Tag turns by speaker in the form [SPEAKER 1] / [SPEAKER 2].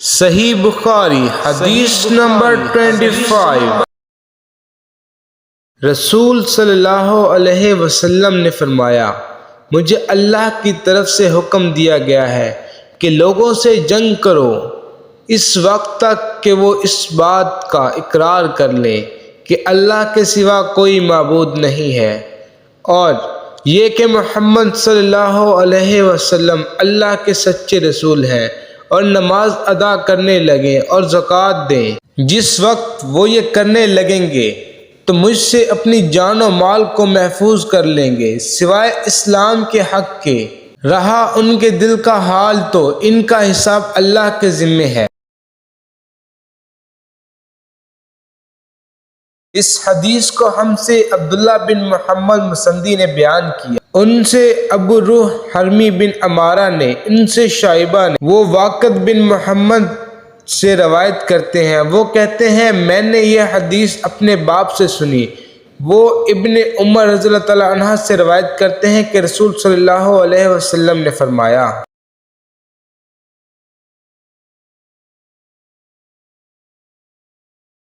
[SPEAKER 1] صحیح بخاری حدیث نمبر 25۔ رسول صلی اللہ علیہ وسلم نے فرمایا، مجھے اللہ کی طرف سے حکم دیا گیا ہے کہ لوگوں سے جنگ کرو اس وقت تک کہ وہ اس بات کا اقرار کر لیں کہ اللہ کے سوا کوئی معبود نہیں ہے، اور یہ کہ محمد صلی اللہ علیہ وسلم اللہ کے سچے رسول ہیں، اور نماز ادا کرنے لگیں اور زکوٰۃ دیں۔ جس وقت وہ یہ کرنے لگیں گے تو مجھ سے اپنی جان و مال کو محفوظ کر لیں گے سوائے اسلام کے حق کے۔ رہا ان کے دل کا حال تو ان کا حساب اللہ کے ذمے ہے۔ اس حدیث کو ہم سے عبداللہ بن محمد مسندی نے بیان کیا، ان سے ابو روح حرمی بن عمارہ نے، ان سے شائبہ نے، وہ واقد بن محمد سے روایت کرتے ہیں، وہ کہتے ہیں میں نے یہ حدیث اپنے باپ سے سنی۔ وہ ابن عمر رضی اللہ تعالیٰ عنہ سے روایت کرتے ہیں کہ رسول صلی اللہ علیہ وسلم نے فرمایا،